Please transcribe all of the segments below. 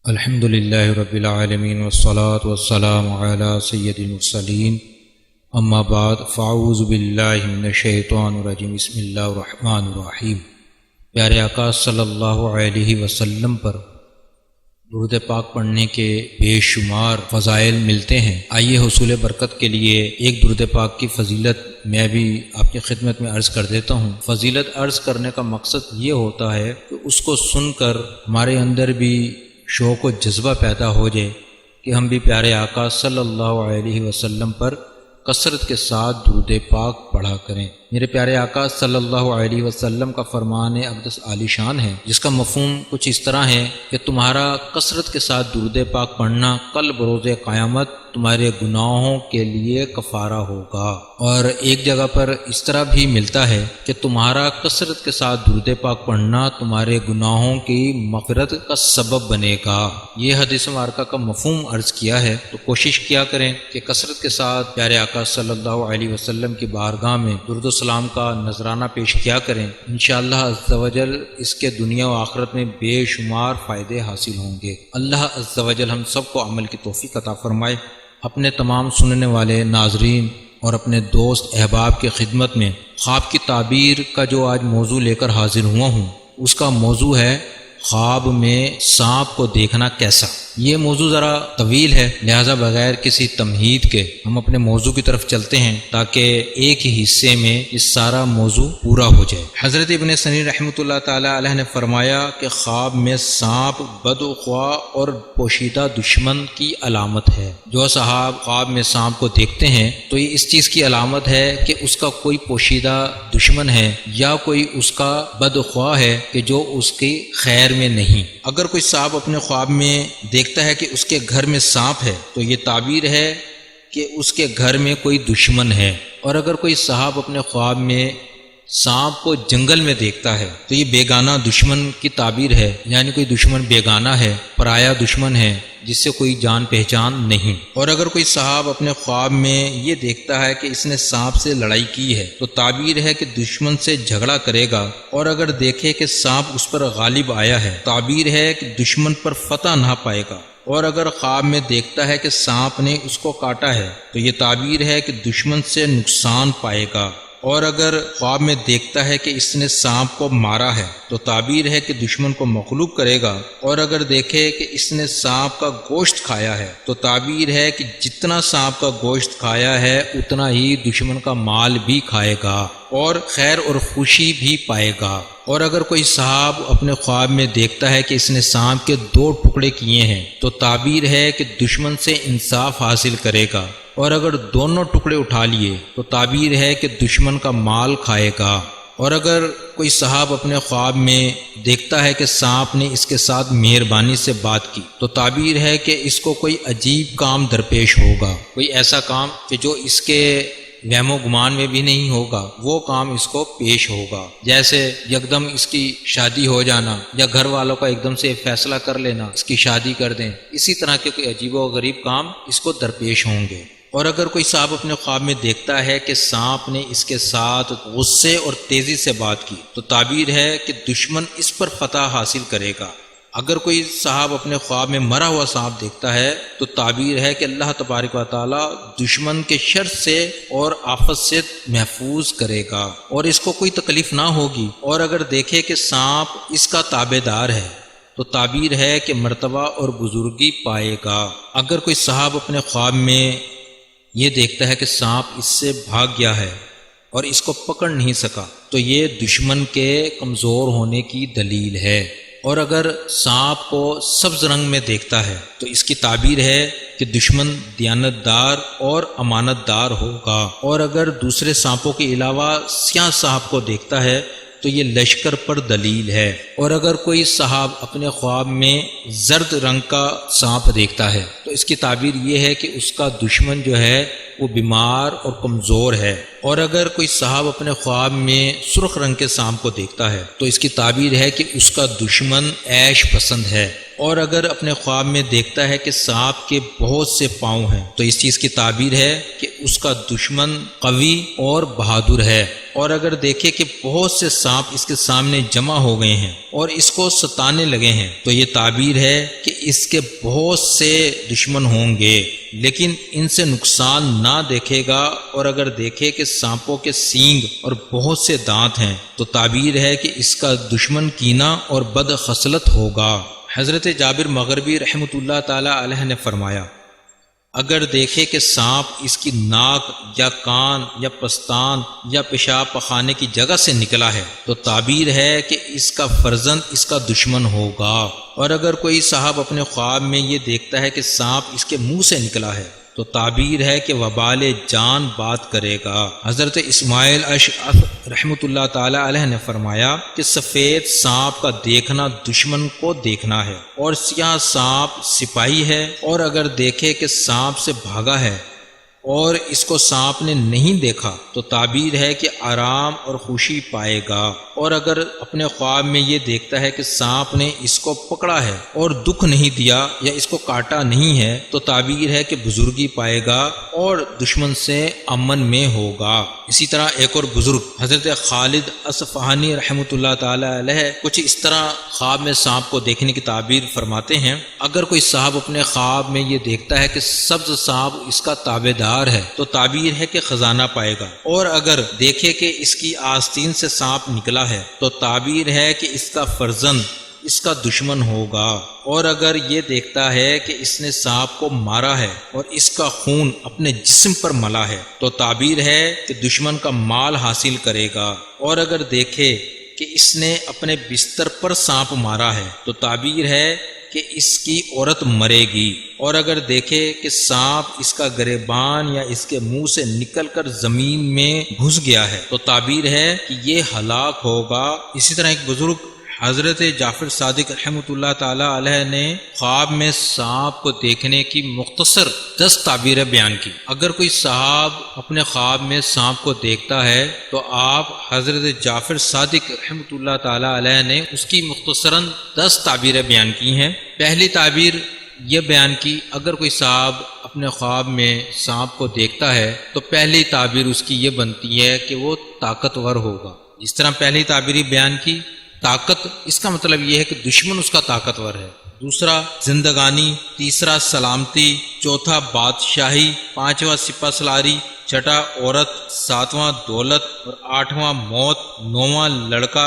الحمد للہ رب العالمین والصلاة والسلام علی سید المرسلین اما بعد فاعوذ باللہ من الشیطان الرجیم بسم اللہ الرحمن الرحیم۔ پیارے آقا صلی اللہ علیہ وسلم پر درود پاک پڑھنے کے بے شمار فضائل ملتے ہیں۔ آئیے حصول برکت کے لیے ایک درود پاک کی فضیلت میں بھی آپ کی خدمت میں عرض کر دیتا ہوں۔ فضیلت عرض کرنے کا مقصد یہ ہوتا ہے کہ اس کو سن کر ہمارے اندر بھی شوق و جذبہ پیدا ہو جائے کہ ہم بھی پیارے آقا صلی اللہ علیہ وسلم پر کثرت کے ساتھ درود پاک پڑھا کریں۔ میرے پیارے آقا صلی اللہ علیہ وسلم کا فرمان اقدس عالی شان ہے، جس کا مفہوم کچھ اس طرح ہے کہ تمہارا کثرت کے ساتھ درود پاک پڑھنا کل بروز قیامت تمہارے گناہوں کے لیے کفارہ ہوگا۔ اور ایک جگہ پر اس طرح بھی ملتا ہے کہ تمہارا کثرت کے ساتھ درود پاک پڑھنا تمہارے گناہوں کی مغفرت کا سبب بنے گا۔ یہ حدیث مبارکہ کا مفہوم عرض کیا ہے، تو کوشش کیا کریں کہ کثرت کے ساتھ پیارے آقا صلی اللہ علیہ وسلم کی بارگاہ میں درود و سلام کا نذرانہ پیش کیا کریں۔ انشاءاللہ عز و جل اس کے دنیا و آخرت میں بے شمار فائدے حاصل ہوں گے۔ اللہ عز و جل ہم سب کو عمل کی توفیق عطا فرمائے۔ اپنے تمام سننے والے ناظرین اور اپنے دوست احباب کی خدمت میں خواب کی تعبیر کا جو آج موضوع لے کر حاضر ہوا ہوں، اس کا موضوع ہے خواب میں سانپ کو دیکھنا کیسا۔ یہ موضوع ذرا طویل ہے، لہذا بغیر کسی تمہید کے ہم اپنے موضوع کی طرف چلتے ہیں تاکہ ایک ہی حصے میں یہ سارا موضوع پورا ہو جائے۔ حضرت ابن سنی رحمۃ اللہ تعالی علیہ نے فرمایا کہ خواب میں سانپ بدخواہ اور پوشیدہ دشمن کی علامت ہے۔ جو صاحب خواب میں سانپ کو دیکھتے ہیں تو یہ اس چیز کی علامت ہے کہ اس کا کوئی پوشیدہ دشمن ہے یا کوئی اس کا بدخواہ ہے کہ جو اس کی خیر میں نہیں۔ اگر کوئی صاحب اپنے خواب میں دیکھتا ہے کہ اس کے گھر میں سانپ ہے تو یہ تعبیر ہے کہ اس کے گھر میں کوئی دشمن ہے، اور اگر کوئی صاحب اپنے خواب میں سانپ کو جنگل میں دیکھتا ہے تو یہ بیگانہ دشمن کی تعبیر ہے، یعنی کوئی دشمن بیگانہ ہے، پرایا دشمن ہے جس سے کوئی جان پہچان نہیں۔ اور اگر کوئی صاحب اپنے خواب میں یہ دیکھتا ہے کہ اس نے سانپ سے لڑائی کی ہے تو تعبیر ہے کہ دشمن سے جھگڑا کرے گا، اور اگر دیکھے کہ سانپ اس پر غالب آیا ہے تعبیر ہے کہ دشمن پر فتح نہ پائے گا، اور اگر خواب میں دیکھتا ہے کہ سانپ نے اس کو کاٹا ہے تو یہ تعبیر ہے کہ دشمن سے نقصان پائے گا، اور اگر خواب میں دیکھتا ہے کہ اس نے سانپ کو مارا ہے تو تعبیر ہے کہ دشمن کو مغلوب کرے گا، اور اگر دیکھے کہ اس نے سانپ کا گوشت کھایا ہے تو تعبیر ہے کہ جتنا سانپ کا گوشت کھایا ہے اتنا ہی دشمن کا مال بھی کھائے گا اور خیر اور خوشی بھی پائے گا۔ اور اگر کوئی صاحب اپنے خواب میں دیکھتا ہے کہ اس نے سانپ کے 2 ٹکڑے کیے ہیں تو تعبیر ہے کہ دشمن سے انصاف حاصل کرے گا، اور اگر دونوں ٹکڑے اٹھا لیے تو تعبیر ہے کہ دشمن کا مال کھائے گا۔ اور اگر کوئی صاحب اپنے خواب میں دیکھتا ہے کہ سانپ نے اس کے ساتھ مہربانی سے بات کی تو تعبیر ہے کہ اس کو کوئی عجیب کام درپیش ہوگا، کوئی ایسا کام کہ جو اس کے وہم و گمان میں بھی نہیں ہوگا، وہ کام اس کو پیش ہوگا، جیسے یکدم اس کی شادی ہو جانا یا گھر والوں کا ایک دم سے فیصلہ کر لینا اس کی شادی کر دیں۔ اسی طرح کے کوئی عجیب و غریب کام اس کو درپیش ہوں گے۔ اور اگر کوئی صاحب اپنے خواب میں دیکھتا ہے کہ سانپ نے اس کے ساتھ غصے اور تیزی سے بات کی تو تعبیر ہے کہ دشمن اس پر فتح حاصل کرے گا۔ اگر کوئی صاحب اپنے خواب میں مرا ہوا سانپ دیکھتا ہے تو تعبیر ہے کہ اللہ تبارک و تعالی دشمن کے شر سے اور آفت سے محفوظ کرے گا اور اس کو کوئی تکلیف نہ ہوگی۔ اور اگر دیکھے کہ سانپ اس کا تابع دار ہے تو تعبیر ہے کہ مرتبہ اور بزرگی پائے گا۔ اگر کوئی صاحب اپنے خواب میں یہ دیکھتا ہے کہ سانپ اس سے بھاگ گیا ہے اور اس کو پکڑ نہیں سکا تو یہ دشمن کے کمزور ہونے کی دلیل ہے۔ اور اگر سانپ کو سبز رنگ میں دیکھتا ہے تو اس کی تعبیر ہے کہ دشمن دیانت دار اور امانت دار ہوگا، اور اگر دوسرے سانپوں کے علاوہ سیاہ سانپ کو دیکھتا ہے تو یہ لشکر پر دلیل ہے۔ اور اگر کوئی صاحب اپنے خواب میں زرد رنگ کا سانپ دیکھتا ہے تو اس کی تعبیر یہ ہے کہ اس کا دشمن جو ہے وہ بیمار اور کمزور ہے، اور اگر کوئی صاحب اپنے خواب میں سرخ رنگ کے سانپ کو دیکھتا ہے تو اس کی تعبیر ہے کہ اس کا دشمن عیش پسند ہے، اور اگر اپنے خواب میں دیکھتا ہے کہ سانپ کے بہت سے پاؤں ہیں تو اس چیز کی تعبیر ہے کہ اس کا دشمن قوی اور بہادر ہے، اور اگر دیکھے کہ بہت سے سانپ اس کے سامنے جمع ہو گئے ہیں اور اس کو ستانے لگے ہیں تو یہ تعبیر ہے کہ اس کے بہت سے دشمن ہوں گے لیکن ان سے نقصان نہ دیکھے گا، اور اگر دیکھے کہ سانپوں کے سینگ اور بہت سے دانت ہیں تو تعبیر ہے کہ اس کا دشمن کینہ اور بد خصلت ہوگا۔ حضرت جابر مغربی رحمۃ اللہ تعالی علیہ نے فرمایا، اگر دیکھے کہ سانپ اس کی ناک یا کان یا پستان یا پیشاب پخانے کی جگہ سے نکلا ہے تو تعبیر ہے کہ اس کا فرزند اس کا دشمن ہوگا، اور اگر کوئی صاحب اپنے خواب میں یہ دیکھتا ہے کہ سانپ اس کے منہ سے نکلا ہے تو تعبیر ہے کہ وبال جان بات کرے گا۔ حضرت اسماعیل اشعث رحمۃ اللہ تعالی علیہ نے فرمایا کہ سفید سانپ کا دیکھنا دشمن کو دیکھنا ہے اور سیاہ سانپ سپاہی ہے، اور اگر دیکھے کہ سانپ سے بھاگا ہے اور اس کو سانپ نے نہیں دیکھا تو تعبیر ہے کہ آرام اور خوشی پائے گا، اور اگر اپنے خواب میں یہ دیکھتا ہے کہ سانپ نے اس کو پکڑا ہے اور دکھ نہیں دیا یا اس کو کاٹا نہیں ہے تو تعبیر ہے کہ بزرگی پائے گا اور دشمن سے امن میں ہوگا۔ اسی طرح ایک اور بزرگ حضرت خالد اصفہانی رحمۃ اللہ تعالی علیہ کچھ اس طرح خواب میں سانپ کو دیکھنے کی تعبیر فرماتے ہیں، اگر کوئی صاحب اپنے خواب میں یہ دیکھتا ہے کہ سبز سانپ اس کا تابع دار ہے تو تعبیر ہے کہ خزانہ پائے گا، اور اگر دیکھے کہ اس کی آستین سے سانپ نکلا ہے تو تعبیر ہے کہ اس کا فرزند اس کا دشمن ہوگا، اور اگر یہ دیکھتا ہے کہ اس نے سانپ کو مارا ہے اور اس کا خون اپنے جسم پر ملا ہے تو تعبیر ہے کہ دشمن کا مال حاصل کرے گا، اور اگر دیکھے کہ اس نے اپنے بستر پر سانپ مارا ہے تو تعبیر ہے کہ اس کی عورت مرے گی، اور اگر دیکھے کہ سانپ اس کا گریبان یا اس کے منہ سے نکل کر زمین میں گھس گیا ہے تو تعبیر ہے کہ یہ ہلاک ہوگا۔ اسی طرح ایک بزرگ حضرت جعفر صادق رحمۃ اللہ تعالی علیہ نے خواب میں سانپ کو دیکھنے کی مختصر 10 تعبیریں بیان کی۔ اگر کوئی صاحب اپنے خواب میں سانپ کو دیکھتا ہے تو آپ حضرت جعفر صادق رحمۃ اللہ تعالی علیہ نے اس کی مختصراً 10 تعبیریں بیان کی ہیں۔ پہلی تعبیر یہ بیان کی، اگر کوئی صاحب اپنے خواب میں سانپ کو دیکھتا ہے تو پہلی تعبیر اس کی یہ بنتی ہے کہ وہ طاقتور ہوگا۔ جس طرح پہلی تعبیر بیان کی طاقت، اس کا مطلب یہ ہے کہ دشمن اس کا طاقتور ہے۔ دوسرا زندگانی، تیسرا سلامتی، چوتھا بادشاہی، پانچواں سپہ سالاری، چھٹا عورت، ساتواں دولت اور آٹھواں موت، نواں لڑکا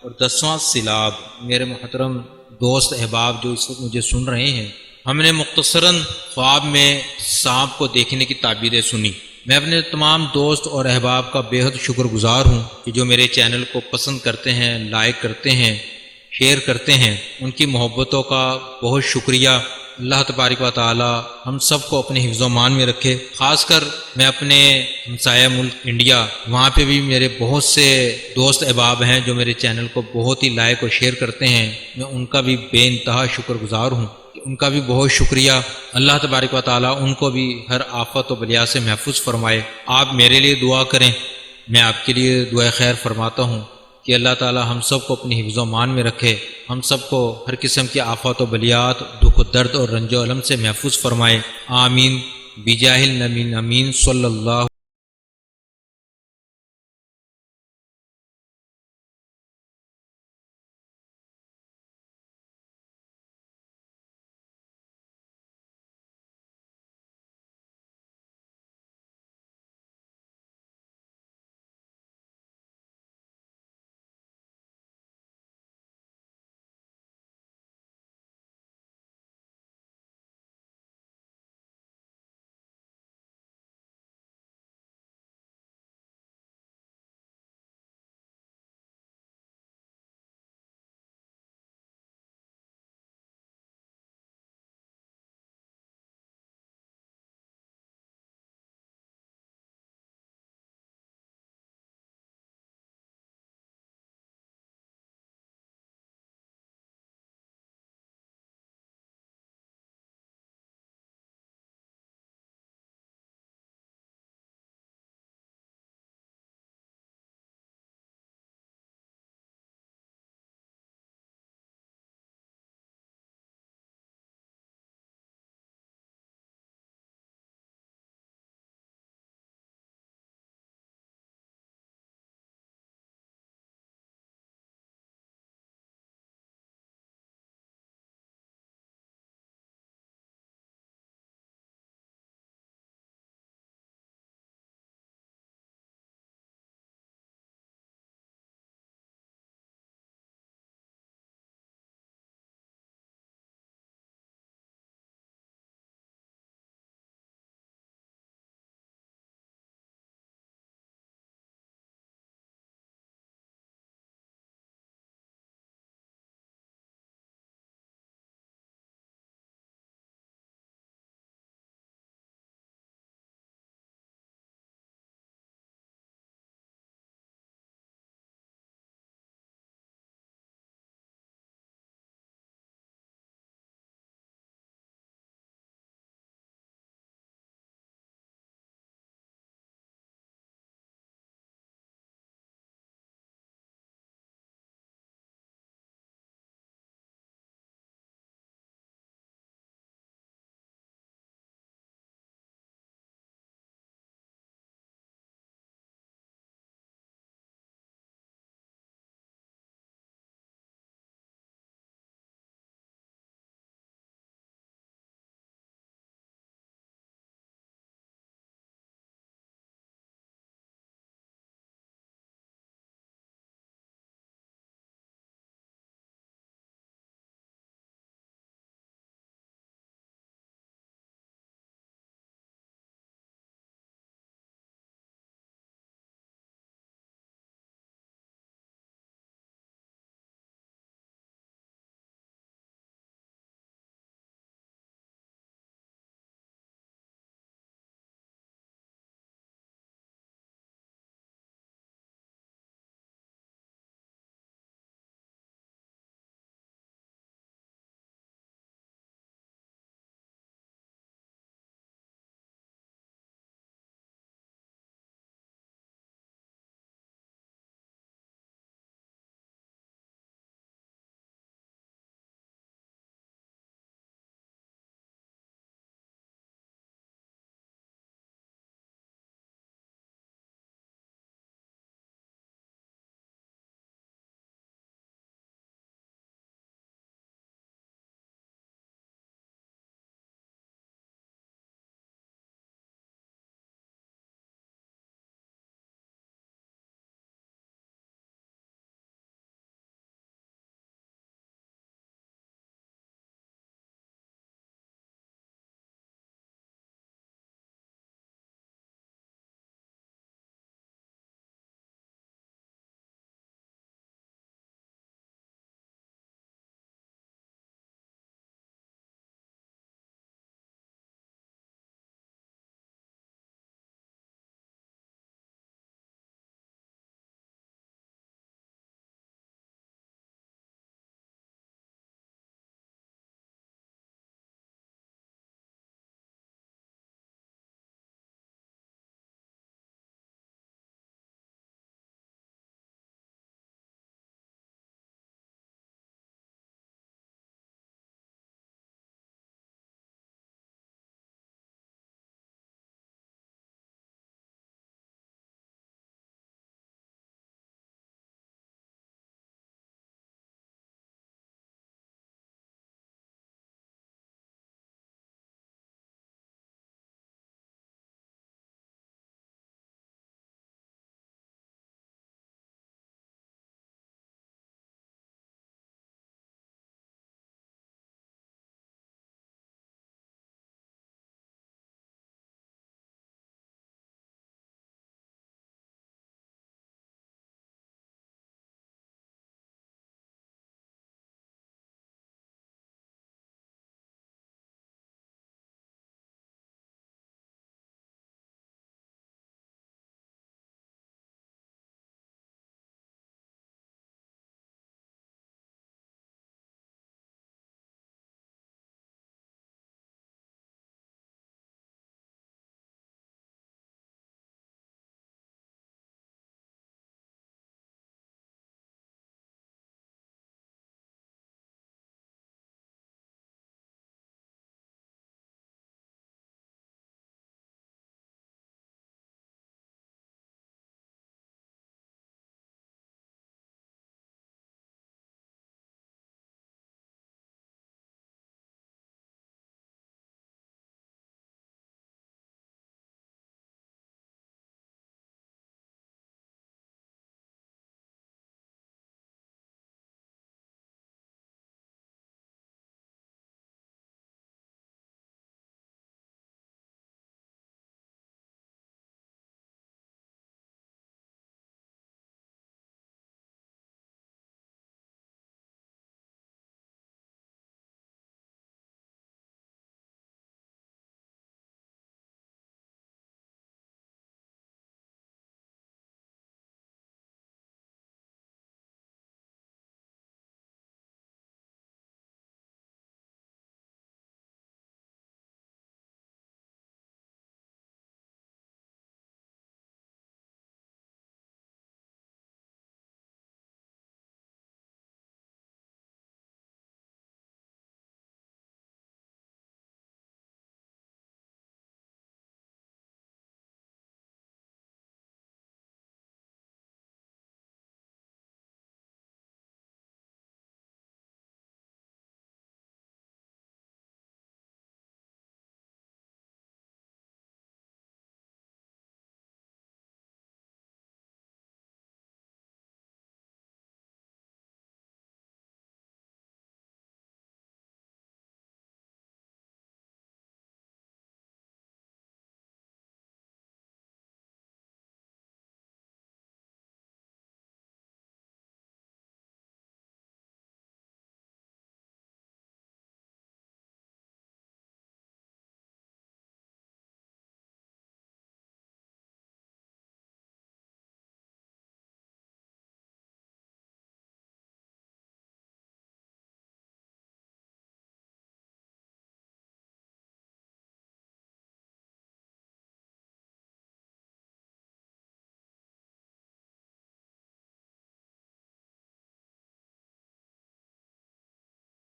اور 10واں سیلاب۔ میرے محترم دوست احباب جو اس وقت مجھے سن رہے ہیں، ہم نے مختصراً خواب میں سانپ کو دیکھنے کی تعبیریں سنی۔ میں اپنے تمام دوست اور احباب کا بے حد شکر گزار ہوں کہ جو میرے چینل کو پسند کرتے ہیں، لائک کرتے ہیں، شیئر کرتے ہیں، ان کی محبتوں کا بہت شکریہ۔ اللہ تبارک و تعالی ہم سب کو اپنے حفظ و امان میں رکھے۔ خاص کر میں اپنے ہمسایہ ملک انڈیا، وہاں پہ بھی میرے بہت سے دوست احباب ہیں جو میرے چینل کو بہت ہی لائک اور شیئر کرتے ہیں، میں ان کا بھی بے انتہا شکر گزار ہوں، ان کا بھی بہت شکریہ۔ اللہ تبارک و تعالی ان کو بھی ہر آفت و بلیا سے محفوظ فرمائے۔ آپ میرے لیے دعا کریں، میں آپ کے لیے دعا خیر فرماتا ہوں کہ اللہ تعالی ہم سب کو اپنی حفظ و امان میں رکھے، ہم سب کو ہر قسم کی آفات و بلیات، دکھ و درد اور رنج و الم سے محفوظ فرمائے۔ آمین بجاہ النبی امین صلی اللہ